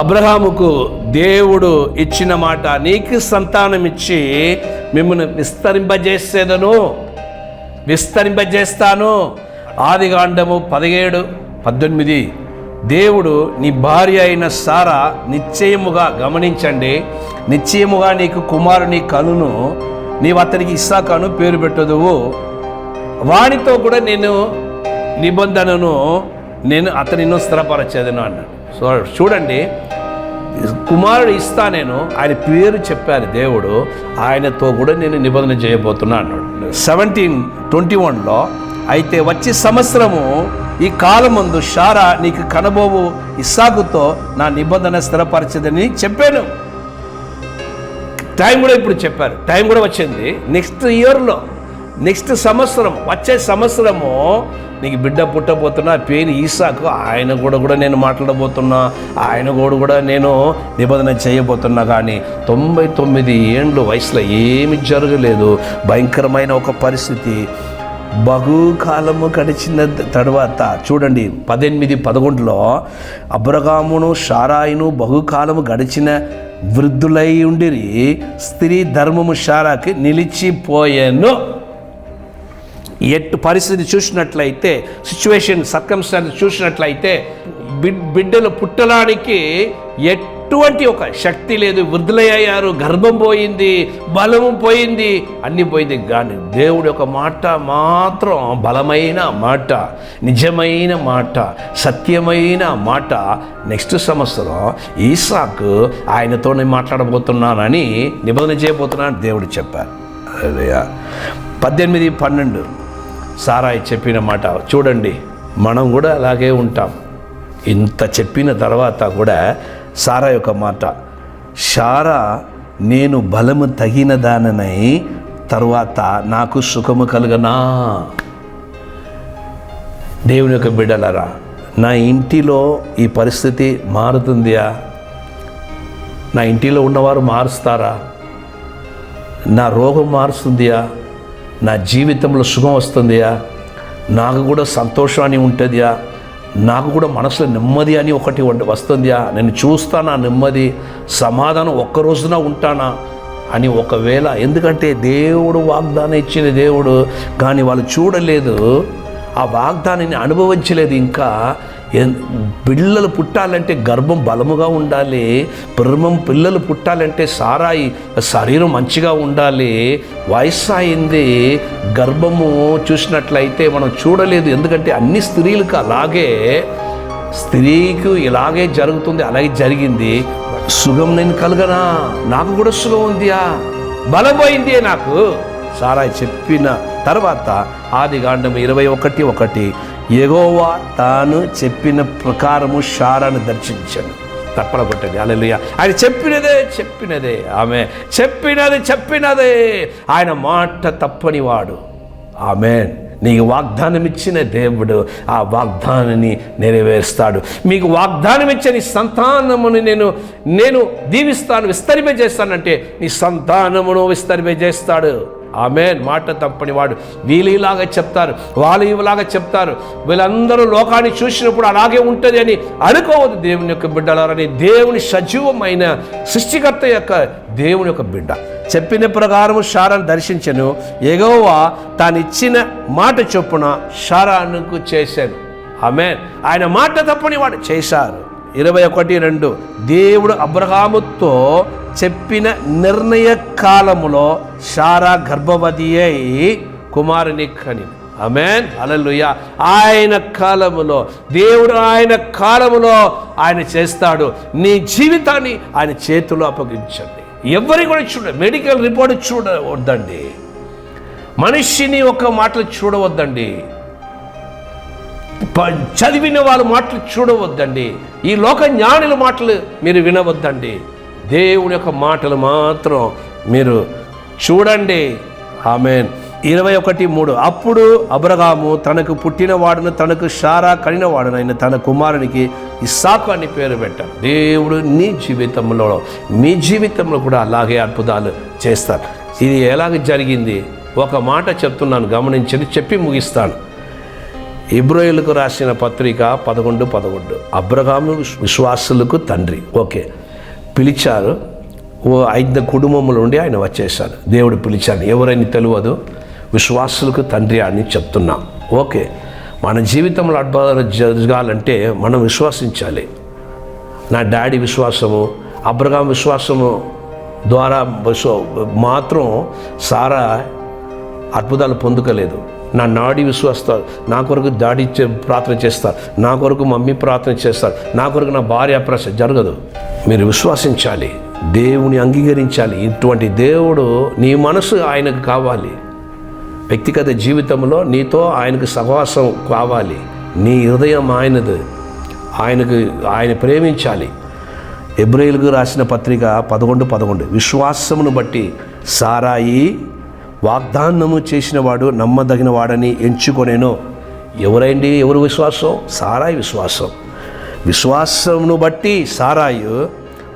అబ్రహాముకు దేవుడు ఇచ్చిన మాట, నీకు సంతానం ఇచ్చి మిమ్మల్ని విస్తరింపజేస్తాను. ఆదికాండము 17:18. దేవుడు నీ భార్య అయిన సారా నిశ్చయముగా, గమనించండి, నిశ్చయముగా నీకు కుమారుని కనును, నీవు అతనికి ఇస్సాకు పేరు పెట్టుదువు, వానితో కూడా నేను నిబంధనను అతనిను స్థిరపరచేదను అన్నాడు. సో చూడండి, కుమారుడు ఇస్తా, నేను ఆయన పేరు చెప్పారు దేవుడు, ఆయనతో కూడా నేను నిబంధన చేయబోతున్నా అన్నాడు. 17:21లో, అయితే వచ్చే సంవత్సరము ఈ కాలమందు శారా నీకు కనబోవు ఇస్సాకుతో నా నిబంధన స్థిరపరచదని చెప్పాను. టైం కూడా ఇప్పుడు చెప్పారు, టైం కూడా వచ్చింది. నెక్స్ట్ సంవత్సరం, వచ్చే సంవత్సరము నీకు బిడ్డ పుట్టబోతున్నా, పేరు ఈసాకు, ఆయన కూడా నేను మాట్లాడబోతున్నా, ఆయన కూడా నేను నిబంధన చేయబోతున్నా. కానీ 99 ఏండ్లు వయసులో ఏమి జరగలేదు. భయంకరమైన ఒక పరిస్థితి. బహుకాలము గడిచిన తర్వాత చూడండి, 18:11లో, అబ్రహామును శారాయిను బహుకాలము గడిచిన వృద్ధులై ఉండిరి, స్త్రీ ధర్మము శారాకి నిలిచిపోయాను. పరిస్థితి చూసినట్లయితే, సిచ్యువేషన్, సర్కమ్స్టాన్స్ చూసినట్లయితే, బిడ్డలు పుట్టడానికి ఎటువంటి ఒక శక్తి లేదు. వృద్ధులయ్యారు, గర్భం పోయింది, బలము పోయింది, అన్నీ పోయింది. కానీ దేవుడి యొక్క మాట మాత్రం బలమైన మాట, నిజమైన మాట, సత్యమైన మాట. నెక్స్ట్ సంవత్సరం ఈసాకు ఆయనతో నేను మాట్లాడబోతున్నానని, నిబంధన చేయబోతున్నానని దేవుడు చెప్పారు. 18:12 సారాయి చెప్పిన మాట చూడండి. మనం కూడా అలాగే ఉంటాం. ఇంత చెప్పిన తర్వాత కూడా సారా యొక్క మాట, శారా నేను బలము తగిన దాననై తర్వాత నాకు సుఖము కలుగనా. దేవుని యొక్క బిడ్డలారా, నా ఇంటిలో ఈ పరిస్థితి మారుతుందా? నా ఇంటిలో ఉన్నవారు మారుస్తారా? నా రోగం మారుస్తుందా? నా జీవితంలో సుఖం వస్తుందా? నాకు కూడా సంతోషం అని ఉంటుందా? నాకు కూడా మనసులో నెమ్మది అని ఒకటి వస్తుందా? నేను చూస్తానా నెమ్మది, సమాధానం ఒక్కరోజున ఉంటానా అని ఒకవేళ, ఎందుకంటే దేవుడు వాగ్దానం ఇచ్చిన దేవుడు, కానీ వాళ్ళు చూడలేదు, ఆ వాగ్దానాన్ని అనుభవించలేదు. ఇంకా పిల్లలు పుట్టాలంటే గర్భం బలముగా ఉండాలి, పిల్లలు పుట్టాలంటే సారాయి శరీరం మంచిగా ఉండాలి. వయసు అయింది, గర్భము చూసినట్లయితే మనం చూడలేదు. ఎందుకంటే అన్ని స్త్రీలకు అలాగే, స్త్రీకి ఇలాగే జరుగుతుంది, అలాగే జరిగింది. సుఖం నేను కలగనా? నాకు కూడా సుఖం ఉందియా, బలం పోయింది నాకు. సారాయి చెప్పిన తర్వాత ఆదికాండము 21:1, యెహోవా తాను చెప్పిన ప్రకారము శారాను దర్శించాను. తప్పన కొట్టండి, హల్లెలూయా. ఆయన చెప్పినదే ఆమె చెప్పినదే ఆయన మాట తప్పనివాడు. ఆమేన్. నీకు వాగ్దానం ఇచ్చిన దేవుడు ఆ వాగ్దానాన్ని నెరవేరుస్తాడు. మీకు వాగ్దానం ఇచ్చే నీ సంతానమును నేను దీవిస్తాను, విస్తరింపజేస్తానంటే నీ సంతానమును విస్తరింపజేస్తాడు. ఆమేన్. మాట తప్పని వాడు. వీళ్ళు ఇలాగా చెప్తారు, వాళ్ళు ఇలాగా చెప్తారు, వీళ్ళందరూ లోకాన్ని చూసినప్పుడు అలాగే ఉంటుంది అని అనుకోవద్దు. దేవుని యొక్క బిడ్డలారని, దేవుని సజీవమైన సృష్టికర్త యొక్క దేవుని యొక్క బిడ్డ చెప్పిన ప్రకారం శారాను దర్శించను. యెహోవా తానిచ్చిన మాట చొప్పున శారానుకు చేశాను. ఆమేన్. ఆయన మాట తప్పని వాడు చేశారు. 21:2 దేవుడు అబ్రహాముతో చెప్పిన నిర్ణయ కాలములో శారా గర్భవతి అయి కుమారుని కని. ఆమేన్, హల్లెలూయా. ఆయన కాలములో దేవుడు, ఆయన కాలములో ఆయన చేస్తాడు. నీ జీవితాన్ని ఆయన చేతిలో అప్పగించండి. ఎవరి కూడా చూడండి, మెడికల్ రిపోర్ట్ చూడవద్దండి, మనిషిని ఒక మాటలు చూడవద్దండి, చదివిన వాళ్ళ మాటలు చూడవద్దండి, ఈ లోక జ్ఞానుల మాటలు మీరు వినవద్దండి. దేవుని యొక్క మాటలు మాత్రం మీరు చూడండి. ఆమేన్. 21:3 అప్పుడు అబ్రహాము తనకు పుట్టినవాడును తనకు శారా కనినవాడునైన తన కుమారునికి ఇస్సాకు అని పేరు పెట్టాడు. దేవుడు నీ జీవితంలో, మీ జీవితంలో కూడా అలాగే అద్భుతాలు చేస్తారు. ఇది ఎలాగ జరిగింది? ఒక మాట చెప్తున్నాను, గమనించండి, చెప్పి ముగిస్తాను. ఇబ్రాయిలకు రాసిన పత్రిక 11:11. అబ్రహాము విశ్వాసులకు తండ్రి. ఓకే, పిలిచారు. 5 కుటుంబముల నుండి ఆయన వచ్చేసాడు. దేవుడు పిలిచాడు, ఎవరైనా తెలియదు, విశ్వాసులకు తండ్రి అని చెప్తున్నాం. ఓకే, మన జీవితంలో అద్భుతాలు జరగాలంటే మనం విశ్వసించాలి. నా డాడీ విశ్వాసము, అబ్రహాం విశ్వాసము ద్వారా మాత్రం సారా అద్భుతాలు పొందుకోలేదు. నా నాడి విశ్వాస్తారు, నా కొరకు డాడీ ప్రార్థన చేస్తారు, నా కొరకు మమ్మీ ప్రార్థన చేస్తారు, నా కొరకు నా భార్య ప్రార్థన జరగదు. మీరు విశ్వసించాలి, దేవుని అంగీకరించాలి. ఇటువంటి దేవుడు నీ మనసు ఆయనకు కావాలి. వ్యక్తిగత జీవితంలో నీతో ఆయనకు సహవాసం కావాలి. నీ హృదయం ఆయనది, ఆయన ప్రేమించాలి. ఎబ్రాయిలకు రాసిన పత్రిక 11:11. విశ్వాసమును బట్టి సారాయి వాగ్దానము చేసినవాడు నమ్మదగిన వాడని ఎంచుకొనేను. ఎవరు విశ్వాసం? సారాయి విశ్వాసం. విశ్వాసమును బట్టి సారాయి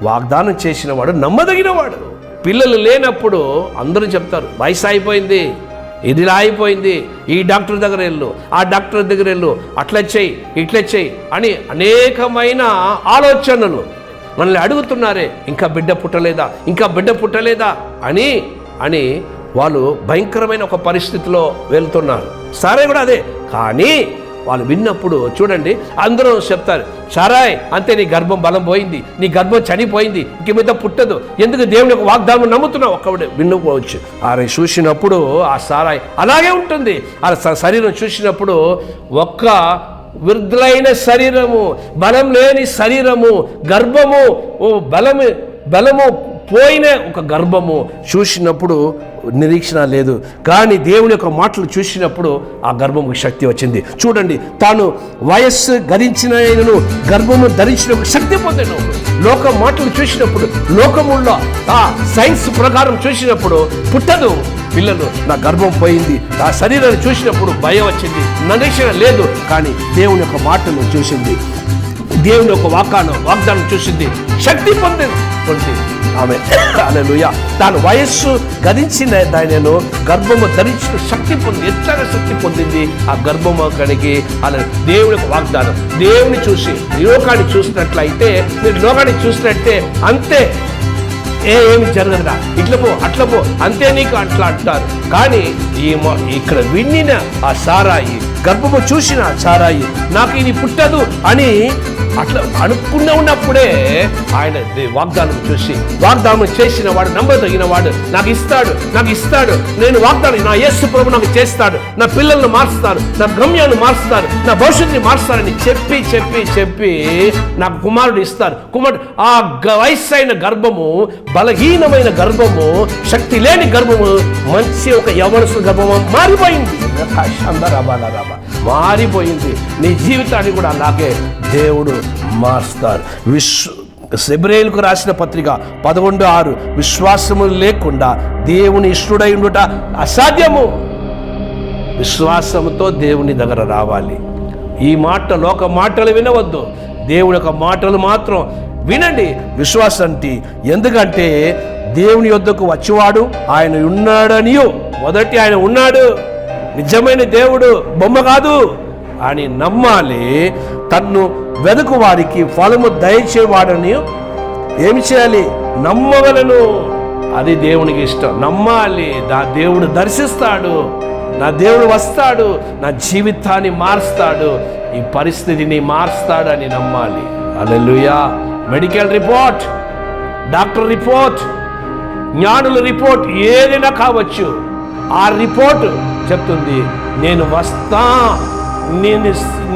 వాగ్దానం చేసినవాడు నమ్మదగినవాడు. పిల్లలు లేనప్పుడు అందరూ చెప్తారు, వయసు అయిపోయింది, ఇదిలా అయిపోయింది, ఈ డాక్టర్ దగ్గర వెళ్ళు, ఆ డాక్టర్ దగ్గర వెళ్ళు, అట్లా చెయ్యి, ఇట్లా చెయ్యి అని అనేకమైన ఆలోచనలు మనల్ని అడుగుతున్నారే. ఇంకా బిడ్డ పుట్టలేదా అని వాళ్ళు భయంకరమైన ఒక పరిస్థితిలో వెళ్తున్నారు. సరే కూడా అదే. కానీ వాళ్ళు విన్నప్పుడు చూడండి, అందరూ చెప్తారు, సరాయ్ అంతే, నీ గర్భం బలం పోయింది, నీ గర్భం చనిపోయింది, ఇంక మీద పుట్టదు, ఎందుకు దేవుని యొక్క వాగ్దానం నమ్ముతున్నావు? ఒక్కడే విన్నుకోవచ్చు. ఆయన చూసినప్పుడు ఆ సారాయ్ అలాగే ఉంటుంది. ఆ శరీరం చూసినప్పుడు ఒక్క వృద్ధులైన శరీరము, బలం లేని శరీరము, గర్భము బలము పోయిన ఒక గర్భము చూసినప్పుడు నిరీక్షణ లేదు. కానీ దేవుని యొక్క మాటలు చూసినప్పుడు ఆ గర్భముకు శక్తి వచ్చింది. చూడండి, తాను వయస్సు గరించిన గర్భము ధరించిన ఒక శక్తి పొందాను. లోక మాటలు చూసినప్పుడు, లోకముల్లో ఆ సైన్స్ ప్రకారం చూసినప్పుడు పుట్టదు పిల్లలు, నా గర్భం పోయింది. ఆ శరీరాన్ని చూసినప్పుడు భయం వచ్చింది, నిరీక్షణ లేదు. కానీ దేవుని యొక్క మాటలు చూసింది, దేవుని యొక్క వాగ్దానం చూసింది, శక్తి పొందింది ఆమె. హల్లెలూయా. తాను వయస్సు గరించిన దానిను గర్భము ధరించిన శక్తి పొంది, ఎట్లా శక్తి పొందింది ఆ గర్భము కడిగి. అలా దేవుని యొక్క వాగ్దానం. దేవుని చూసి లోకాన్ని చూసినట్లయితే, మీరు లోకాన్ని చూసినట్టే అంతే, ఏమి జరగదురా, ఇట్లా పో అట్లా పో అంతే, నీకు అట్లా అంటారు. కానీ ఇక్కడ విన్నిన ఆ సారాయి, గర్భము చూసిన సారాయి, నాకు ఇది పుట్టదు అని అట్లా అనుకున్న ఉన్నప్పుడే ఆయన వాగ్దానం చూసి, వాగ్దానం చేసిన వాడు నమ్మదగిన వాడు, నాకు ఇస్తాడు, నేను వాగ్దానం, నా యేసు ప్రభు నాకు చేస్తాడు, నా పిల్లలను మారుస్తాడు, నా గమ్యాన్ని మారుస్తాడు, నా భవిష్యత్తుని మారుస్తాడని చెప్పి నాకు కుమారుడు ఇస్తారు. ఆ వయస్సైన గర్భము, బలహీనమైన గర్భము, శక్తి లేని గర్భము మంచి ఒక యవనసు గర్భము మారిపోయింది. నీ జీవితాన్ని కూడా అలాగే దేవుడు మారుస్తారు. ఎబ్రాయిలకు రాసిన పత్రిక 11:6. విశ్వాసము లేకుండా దేవుని ఇష్టడై ఉండుట అసాధ్యము. విశ్వాసముతో దేవుని దగ్గర రావాలి. ఈ లోక మాటలు వినవద్దు, దేవుని యొక్క మాటలు మాత్రం వినండి. విశ్వాసంటి ఎందుకంటే దేవుని యొద్దకు వచ్చేవాడు ఆయన ఉన్నాడనియు, మొదటి ఆయన ఉన్నాడు, నిజమైన దేవుడు, బొమ్మ కాదు అని నమ్మాలి. తన్ను వెదుకు వారికి ఫలము దయచేవాడని ఏమి చేయాలి? నమ్మవలను. అది దేవునికి ఇష్టం. నమ్మాలి. నా దేవుడు దర్శిస్తాడు, నా దేవుడు వస్తాడు, నా జీవితాన్ని మారుస్తాడు, ఈ పరిస్థితిని మారుస్తాడు అని నమ్మాలి. హల్లెలూయా. మెడికల్ రిపోర్ట్, డాక్టర్ రిపోర్ట్, జ్ఞానుల రిపోర్ట్ ఏదైనా కావచ్చు. ఆ రిపోర్ట్ చెప్తుంది, నేను వస్తా,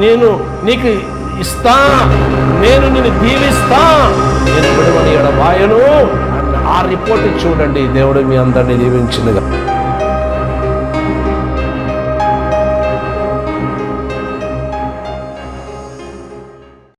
నేను నీకు ఇస్తా, నేను నిన్ను దీవిస్తా, నేను విడవని ఎడబాయను. ఆ రిపోర్ట్ చూడండి. దేవుడు మీ అందరినీ దీవించినగా.